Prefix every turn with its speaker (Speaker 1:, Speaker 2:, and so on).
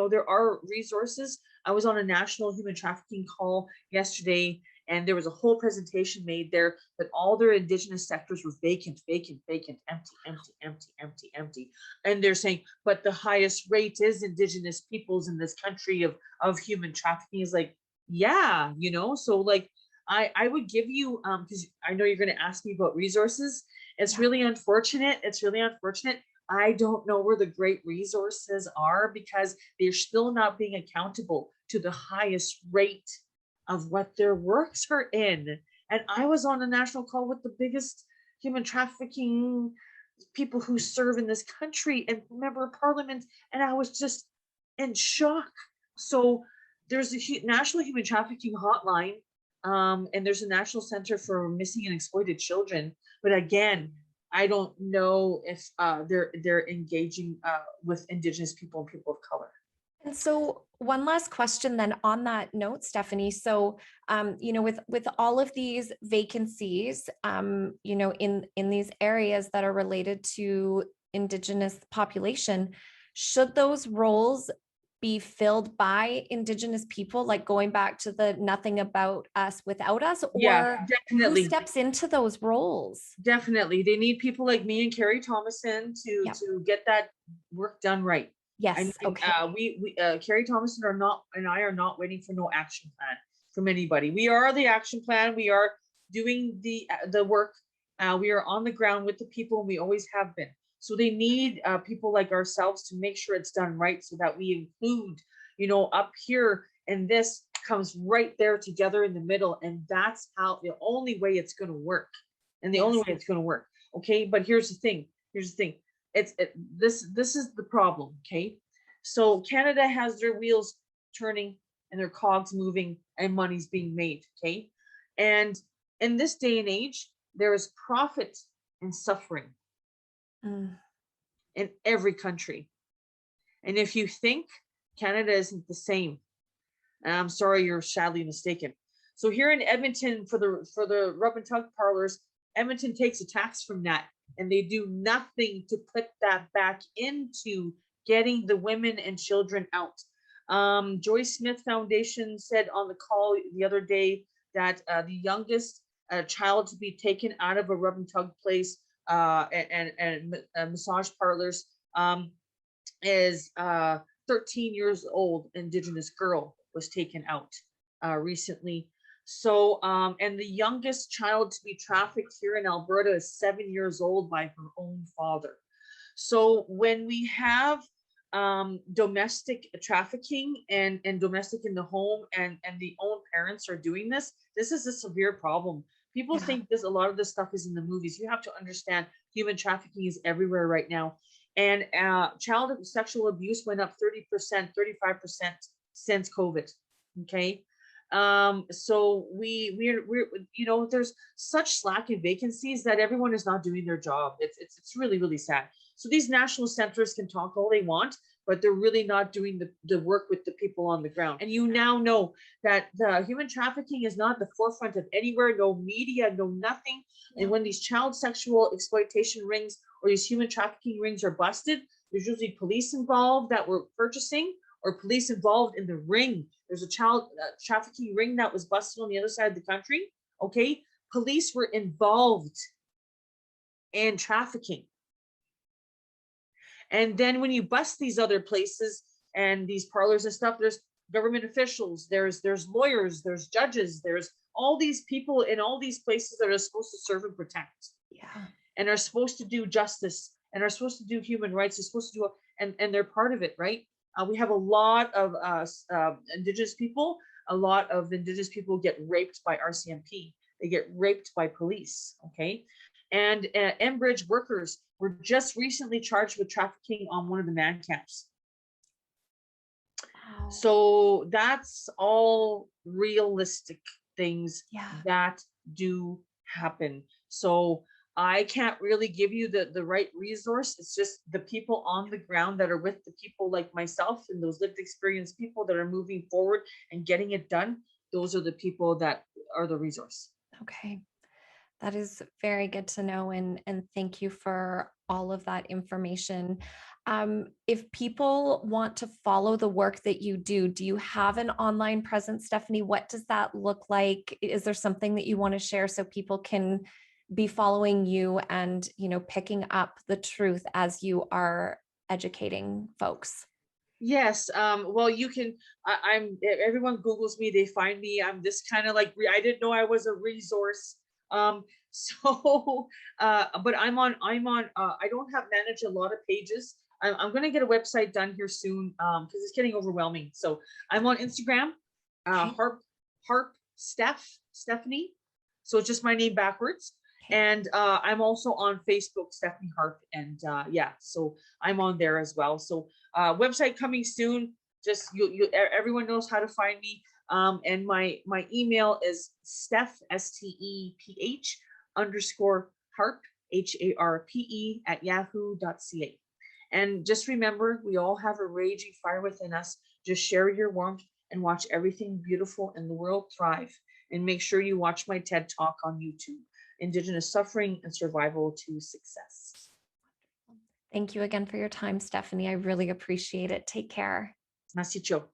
Speaker 1: there are resources. I was on a national human trafficking call yesterday, and there was a whole presentation made there that all their Indigenous sectors were vacant, vacant, vacant, empty, empty, empty, empty, empty. And they're saying, but the highest rate is Indigenous peoples in this country of human trafficking. Is like, yeah, so like I would give you, because I know you're going to ask me about resources. It's really unfortunate. It's really unfortunate. I don't know where the great resources are because they're still not being accountable to the highest rate of what their works are in. And I was on a national call with the biggest human trafficking people who serve in this country and member of parliament, and I was just in shock. So there's a national human trafficking hotline, and there's a national center for missing and exploited children. But again, I don't know if they're engaging with Indigenous people and people of color.
Speaker 2: And so one last question then on that note, Stephanie. So, with all of these vacancies, in these areas that are related to Indigenous population, should those roles be filled by Indigenous people, like going back to the nothing about us without us, or
Speaker 1: definitely.
Speaker 2: who steps into those roles?
Speaker 1: Definitely. They need people like me and Carrie Thomason to get that work done right.
Speaker 2: Yes. Okay.
Speaker 1: We Carrie Thomason and I are not waiting for no action plan from anybody. We are the action plan. We are doing the work. We are on the ground with the people, and we always have been. So they need people like ourselves to make sure it's done right, so that we include, up here, and this comes right there together in the middle, and that's how the only way it's going to work. And the only way it's going to work. Okay, but here's the thing. This is the problem. Okay, so Canada has their wheels turning and their cogs moving, and money's being made. Okay, and in this day and age, there is profit and suffering in every country. And if you think Canada isn't the same, I'm sorry, you're sadly mistaken. So here in Edmonton, for the rub and tug parlors, Edmonton takes a tax from that, and they do nothing to put that back into getting the women and children out. Joyce Smith Foundation said on the call the other day that the youngest child to be taken out of a rub and tug place and massage parlors is 13 years old Indigenous girl was taken out recently. So, and the youngest child to be trafficked here in Alberta is 7 years old by her own father. So when we have domestic trafficking and domestic in the home, and the own parents are doing this is a severe problem. People think a lot of this stuff is in the movies. You have to understand human trafficking is everywhere right now. And child sexual abuse went up 30%, 35% since COVID. Okay. So we're there's such slack in vacancies that everyone is not doing their job. It's really, really sad. So these national centers can talk all they want, but they're really not doing the work with the people on the ground. And you now know that the human trafficking is not the forefront of anywhere, no media, no nothing. And when these child sexual exploitation rings or these human trafficking rings are busted, there's usually police involved that were purchasing, or police involved in the ring. There's a child trafficking ring that was busted on the other side of the country. Okay, police were involved in trafficking. And then when you bust these other places and these parlors and stuff, there's government officials, there's lawyers, there's judges, there's all these people in all these places that are supposed to serve and protect. Yeah. And are supposed to do justice and are supposed to do human rights. They're supposed to do, and they're part of it, right? We have a lot of Indigenous people. A lot of Indigenous people get raped by RCMP. They get raped by police. Okay, and Enbridge workers were just recently charged with trafficking on one of the man camps. Wow. So that's all realistic things that do happen. So I can't really give you the right resource. It's just the people on the ground that are with the people like myself and those lived experience people that are moving forward and getting it done. Those are the people that are the resource.
Speaker 2: Okay. That is very good to know. And thank you for all of that information. If people want to follow the work that you do you have an online presence, Stephanie? What does that look like? Is there something that you want to share so people can be following you and, picking up the truth as you are educating folks?
Speaker 1: Yes. Well, you can, everyone Googles me, they find me. I'm this kind of like, I didn't know I was a resource. So, but I don't have managed a lot of pages. I'm going to get a website done here soon, because it's getting overwhelming. So I'm on Instagram,
Speaker 2: Okay.
Speaker 1: Harp Stephanie. So it's just my name backwards.
Speaker 2: Okay.
Speaker 1: And I'm also on Facebook, Stephanie Harpe. And yeah, so I'm on there as well. So website coming soon. Just everyone knows how to find me. And my email is Steph, STEPH _ Harpe, HARPE @yahoo.ca. And just remember, we all have a raging fire within us. Just share your warmth and watch everything beautiful in the world thrive. And make sure you watch my TED Talk on YouTube, Indigenous Suffering and Survival to Success.
Speaker 2: Thank you again for your time, Stephanie. I really appreciate it. Take care.
Speaker 1: Nasicho.